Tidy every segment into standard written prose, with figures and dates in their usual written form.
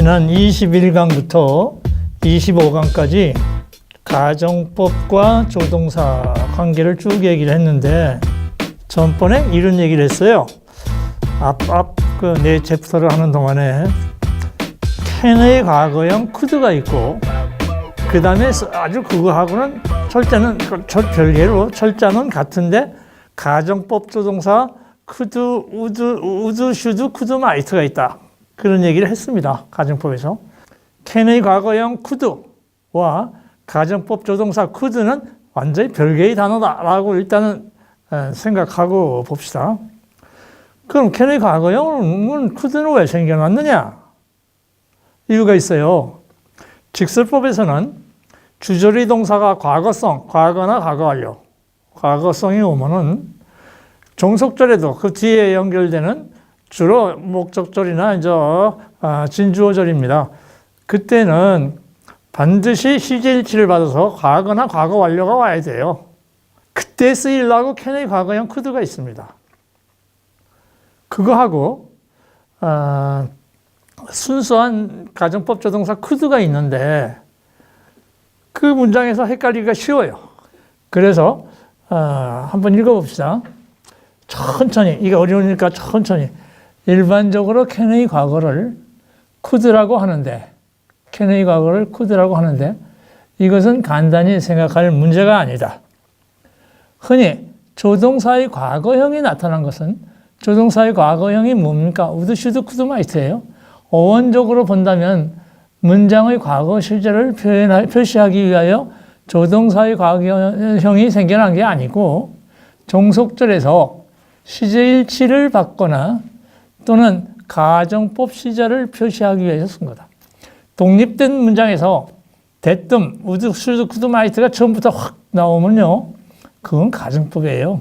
지난 21강부터 25강까지 가정법과 조동사 관계를 쭉 얘기를 했는데 전번에 이런 얘기를 했어요. 그 네 챕터를 하는 동안에 캔의 과거형 could가 있고 그 다음에 아주 그거하고는 별개로 철자는 같은데 가정법 조동사 could, would, should, could, might가 있다. 그런 얘기를 했습니다. 가정법에서. 캔의 과거형 could와 가정법 조동사 could는 완전히 별개의 단어다라고 일단은 생각하고 봅시다. 그럼 캔의 과거형은 could는 왜 생겨났느냐? 이유가 있어요. 직설법에서는 주저리 동사가 과거성, 과거나 과거 완료, 과거성이 오면은 종속절에도 그 뒤에 연결되는 주로 목적절이나 진주어절입니다. 그때는 반드시 시제일치를 받아서 과거나 과거 완료가 와야 돼요. 그때 쓰이려고 캔의 과거형 could가 있습니다. 그거하고 순수한 가정법 조동사 could가 있는데 그 문장에서 헷갈리기가 쉬워요. 그래서 한번 읽어봅시다. 천천히, 이게 어려우니까 천천히. 일반적으로 캔의 과거를 could라고 하는데, 캔의 과거를 could라고 하는데 이것은 간단히 생각할 문제가 아니다. 흔히 조동사의 과거형이 나타난 것은 조동사의 과거형이 뭡니까? would, should, could, might예요. 어원적으로 본다면 문장의 과거 실제를 표시하기 위하여 조동사의 과거형이 생겨난 게 아니고 종속절에서 시제일치를 받거나 또는 가정법 시제를 표시하기 위해서 쓴 거다. 독립된 문장에서 대뜸 would, should, could, might가 처음부터 확 나오면요, 그건 가정법이에요.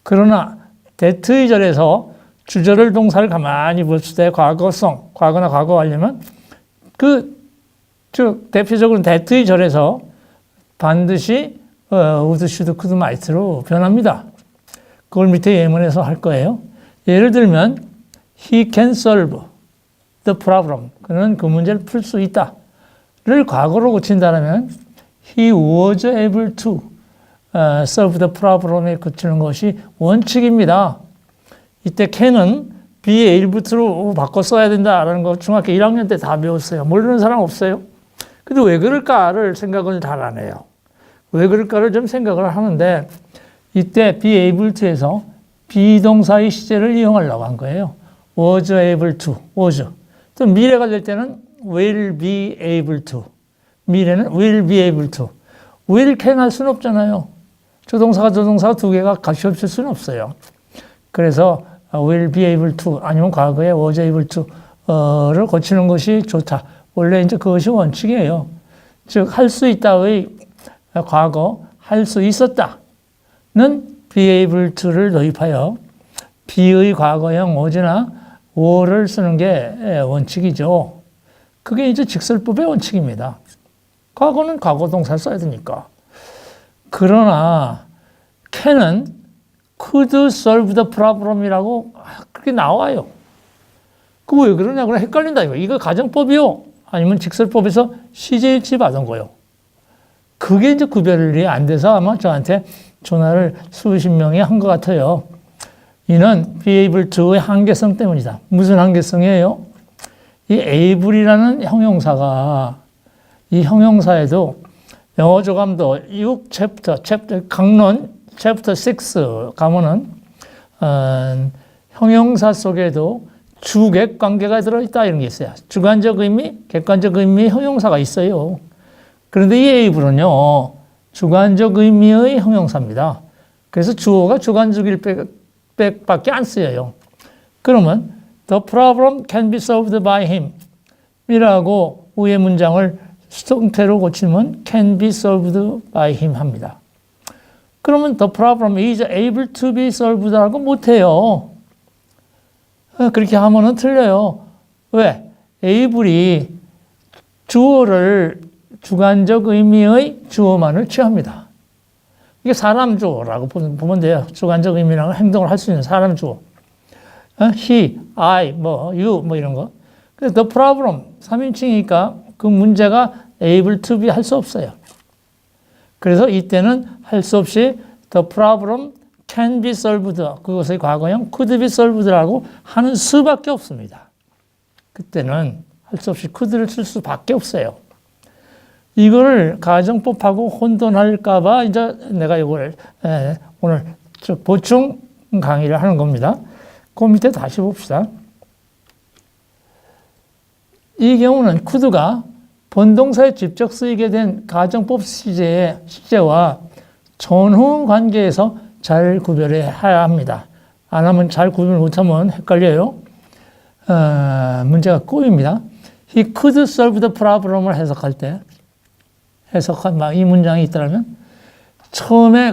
그러나 that의 절에서 주절을 동사를 가만히 봤을 때 과거성, 과거나 과거 완료면 대표적으로 that의 절에서 반드시 would, should, could, might로 변합니다. 그걸 밑에 예문에서 할 거예요. 예를 들면 he can solve the problem. 그는 그 문제를 풀 수 있다를 과거로 고친다면 he was able to solve the problem에 그치는 것이 원칙입니다. 이때 can은 be able to로 바꿔 써야 된다라는 거 중학교 1학년 때 다 배웠어요. 모르는 사람 없어요? 근데 왜 그럴까를 생각을 잘 안 해요. 왜 그럴까를 좀 생각을 하는데 이때 be able to에서 비동사의 시제를 이용하려고 한 거예요. was able to, was. 또 미래가 될 때는 will be able to. 미래는 will be able to. will can 할 수는 없잖아요. 조동사가 두 개가 같이 없을 수는 없어요. 그래서 will be able to 아니면 과거에 was able to를 고치는 것이 좋다. 원래 이제 그것이 원칙이에요. 즉, 할 수 있다의 과거, 할 수 있었다는 be able to를 도입하여 be의 과거형 was나 were를 쓰는 게 원칙이죠. 그게 이제 직설법의 원칙입니다. 과거는 과거 동사를 써야 되니까. 그러나 can은 could solve the problem이라고 그렇게 나와요. 그 왜 그러냐고 헷갈린다 이거. 이거 가정법이요? 아니면 직설법에서 시제일치 받은 거요? 그게 이제 구별이 안 돼서 아마 저한테 전화를 수십 명이 한 것 같아요. 이는 be able to의 한계성 때문이다. 무슨 한계성이에요? 이 able이라는 형용사가 이 형용사에도 영어 조감도 6 챕터 강론 챕터 6 가면은 형용사 속에도 주객 관계가 들어있다 이런 게 있어요. 주관적 의미, 객관적 의미의 형용사가 있어요. 그런데 이 able는요, 주관적 의미의 형용사입니다. 그래서 주어가 주관적일 밖에 안 쓰여요. 그러면 the problem can be solved by him 이라고 위의 문장을 수동태로 고치면 can be solved by him 합니다. 그러면 the problem is able to be solved라고 못해요. 그렇게 하면은 틀려요. 왜? able이 주어를 주관적 의미의 주어만을 취합니다. 이게 사람 주어라고 보면 돼요. 주관적 의미랑 행동을 할 수 있는 사람 주어. he, I, you 이런 거. the problem, 3인칭이니까 그 문제가 able to be 할 수 없어요. 그래서 이때는 할 수 없이 the problem can be solved, 그것의 과거형 could be solved라고 하는 수밖에 없습니다. 그때는 할 수 없이 could를 쓸 수밖에 없어요. 이거를 가정법하고 혼돈할까봐 이제 내가 이걸 오늘 보충 강의를 하는 겁니다. 그 밑에 다시 봅시다. 이 경우는 could가 본동사에 직접 쓰이게 된 가정법 시제와 전후 관계에서 잘 구별해야 합니다. 안 하면 잘 구별 못하면 헷갈려요. 문제가 꼬입니다. He could solve the problem을 해석할 때 해석한 이 문장이 있다면 처음에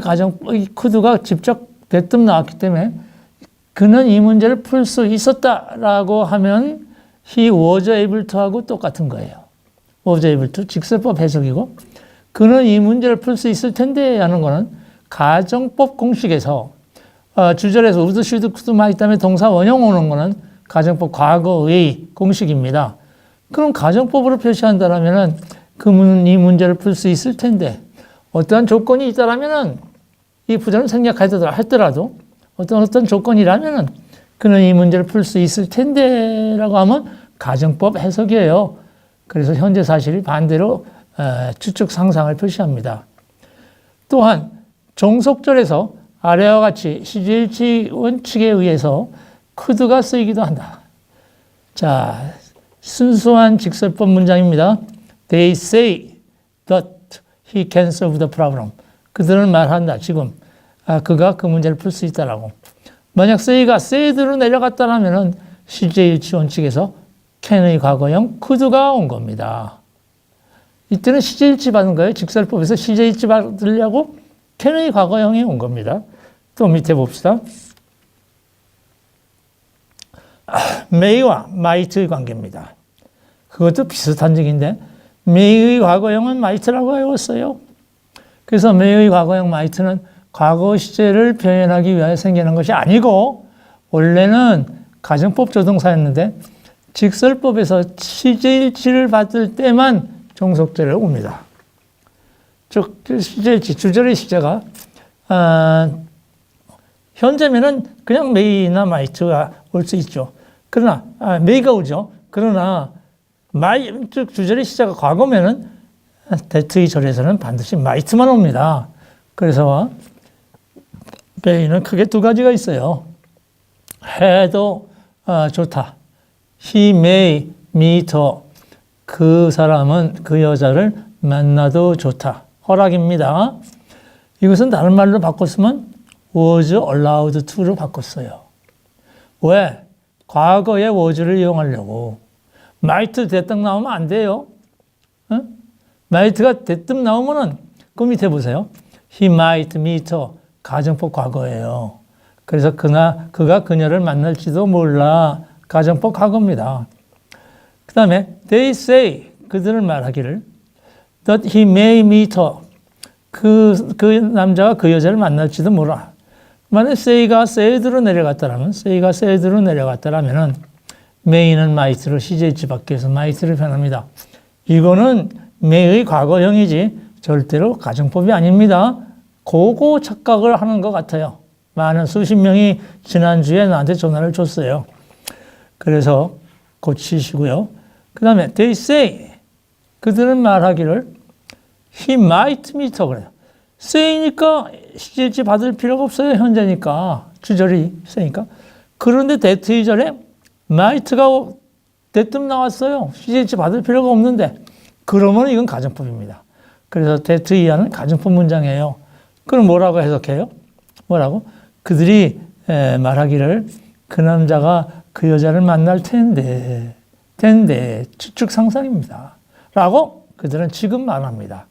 이 could가 직접 대뜸 나왔기 때문에 그는 이 문제를 풀 수 있었다라고 하면 he was able to하고 똑같은 거예요. was able to 직설법 해석이고 그는 이 문제를 풀 수 있을 텐데 하는 거는 가정법 공식에서 주절에서 would, should, could만 있다면 동사 원형 오는 거는 가정법 과거의 공식입니다. 그럼 가정법으로 표시한다면은 그는 이 문제를 풀 수 있을 텐데 어떠한 조건이 있다라면은 이 부정을 생략하더라도 어떤 조건이라면은 그는 이 문제를 풀 수 있을 텐데라고 하면 가정법 해석이에요. 그래서 현재 사실이 반대로 추측 상상을 표시합니다. 또한 종속절에서 아래와 같이 시제일치 원칙에 의해서 could가 쓰이기도 한다. 자, 순수한 직설법 문장입니다. They say that he can solve the problem. 그들은 말한다. 지금 그가 그 문제를 풀 수 있다라고. 만약 say가 said로 내려갔다라면은 시제일치 원칙에서 can의 과거형 could가 온 겁니다. 이때는 시제일치 받은 거예요. 직설법에서 시제일치 받으려고 can의 과거형이 온 겁니다. 또 밑에 봅시다. may와 might의 관계입니다. 그것도 비슷한 적인데 may의 과거형은 might라고 외웠어요. 그래서 may의 과거형 might는 과거 시제를 표현하기 위하여 생기는 것이 아니고 원래는 가정법 조동사였는데 직설법에서 시제일치를 받을 때만 종속절을 옵니다. 즉 시제일치, 주절의 시제가 현재면은 그냥 may나 might가 올 수 있죠. 그러나 may가 오죠. 그러나 즉 주절의 시제가 과거면은 that의 절에서는 반드시 might만 옵니다. 그래서 may는 크게 두 가지가 있어요. 해도 좋다. He may meet her. 그 사람은 그 여자를 만나도 좋다. 허락입니다. 이것은 다른 말로 바꿨으면 was allowed to로 바꿨어요. 왜? 과거의 was를 이용하려고. might 대뜸 나오면 안 돼요. might가 대뜸 나오면은 그 밑에 보세요. He might meet her. 가정법 과거예요. 그래서 그가 그녀를 만날지도 몰라. 가정법 과거입니다. 그 다음에 they say 그들은 말하기를 that he may meet her. 그 남자가 그 여자를 만날지도 몰라. 만약 say가 said로 내려갔다라면 may는 might로 시제일치 밖에서 might를 변합니다. 이거는 may의 과거형이지 절대로 가정법이 아닙니다. 그거 착각을 하는 것 같아요. 많은 수십 명이 지난주에 나한테 전화를 줬어요. 그래서 고치시고요. 그 다음에 they say 그들은 말하기를 he might meet her 그래요. say니까 시제일치 받을 필요가 없어요. 현재니까 주절이 say니까. 그런데 that의 절에 might가 대뜸 나왔어요. 시제일치 받을 필요가 없는데 그러면 이건 가정법입니다. 그래서 that 이하는 가정법 문장이에요. 그럼 뭐라고 해석해요? 뭐라고? 그들이 말하기를 그 남자가 그 여자를 만날 텐데 추측 상상입니다. 라고 그들은 지금 말합니다.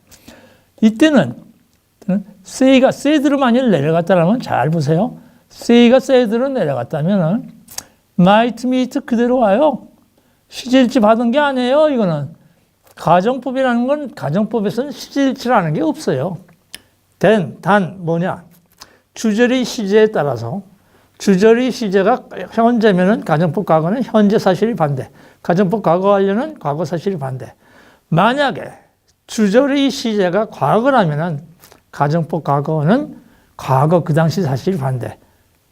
이때는 say가 said로 만일 내려갔다면 잘 보세요. say가 said로 내려갔다면 might meet 그대로 와요. 시제일치 받은 게 아니에요. 이거는 가정법이라는 건 가정법에서는 시제일치라는 게 없어요. 단 뭐냐? 주절의 시제에 따라서 주저리 시제가 현재면은 가정법 과거는 현재 사실이 반대. 가정법 과거 완료는 과거 사실이 반대. 만약에 주저리 시제가 과거라면은 가정법 과거는 과거 그 당시 사실이 반대.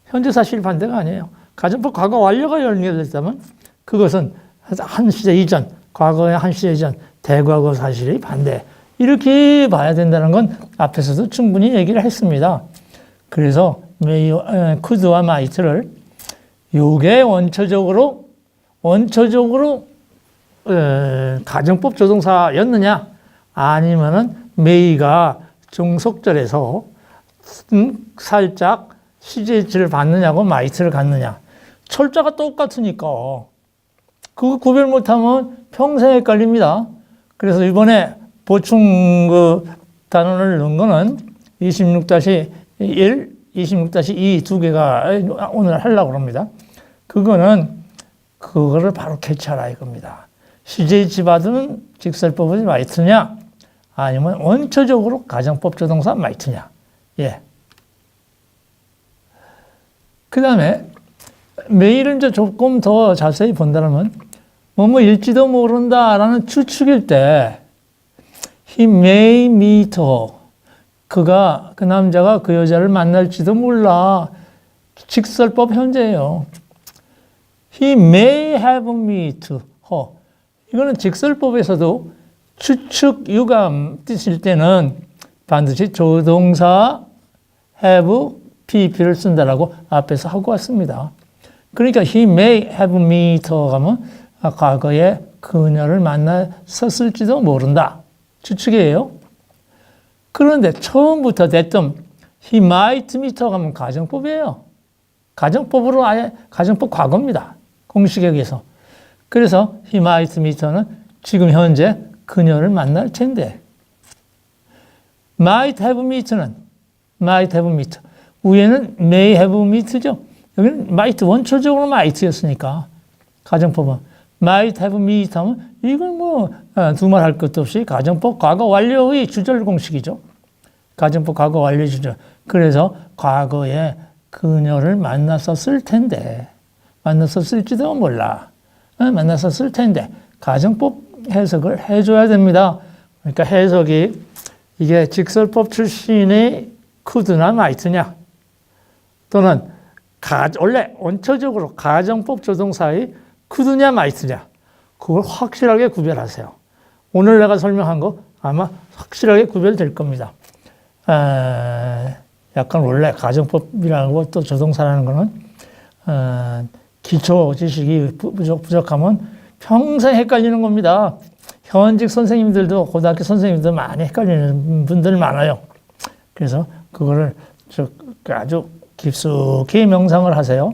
현재 사실이 반대가 아니에요. 가정법 과거 완료가 연결됐다면 그것은 한 시대 이전, 과거의 한 시대 이전, 대과거 사실이 반대. 이렇게 봐야 된다는 건 앞에서도 충분히 얘기를 했습니다. 그래서 could와 might를 요게 원초적으로 가정법 조동사였느냐 아니면은 may가 종속절에서 살짝 시제지를 받느냐고 might를 갖느냐. 철자가 똑같으니까 그거 구별 못하면 평생 헷갈립니다. 그래서 이번에 보충 단원을 넣은 거는 26-1, 26-2 두 개가 오늘 하려고 합니다. 그거를 바로 캐치하라 이겁니다. 시제지 받은 직설법은 might냐 아니면 원초적으로 가정법 조동사 might냐. 예. 그 다음에 may를 이제 조금 더 자세히 본다면 뭐일지도 모른다라는 추측일 때 he may meet her. 그 남자가 그 여자를 만날지도 몰라. 직설법 현재예요. He may have met her. 이거는 직설법에서도 추측, 유감 뜻일 때는 반드시 조동사 have, pp를 쓴다라고 앞에서 하고 왔습니다. 그러니까 he may have met her 가면 과거에 그녀를 만났었을지도 모른다. 추측이에요. 그런데 처음부터 됐던 he might meet her 가면 가정법이에요. 가정법으로 아예 가정법 과거입니다. 공식에 의해서. 그래서 he might meet her는 지금 현재 그녀를 만날 텐데 might have met는 might have met. 위에는 may have met죠. 여기는 might 원초적으로 might였으니까 가정법은 might have met 하면 이건 뭐 두말 할 것도 없이 가정법 과거 완료의 주절 공식이죠. 가정법 과거 완료 주절. 그래서 과거에 그녀를 만났었을 텐데 만났었을지도 몰라. 만났었을 텐데 가정법 해석을 해줘야 됩니다. 그러니까 해석이 이게 직설법 출신의 could나 might냐 또는 원래 원초적으로 가정법 조동사의 could냐 might냐 그걸 확실하게 구별하세요. 오늘 내가 설명한 거 아마 확실하게 구별될 겁니다. 약간 원래 가정법이라고 또 조동사라는 거는 기초 지식이 부족하면 평생 헷갈리는 겁니다. 현직 선생님들도 고등학교 선생님들도 많이 헷갈리는 분들 많아요. 그래서 그거를 아주 깊숙이 명상을 하세요.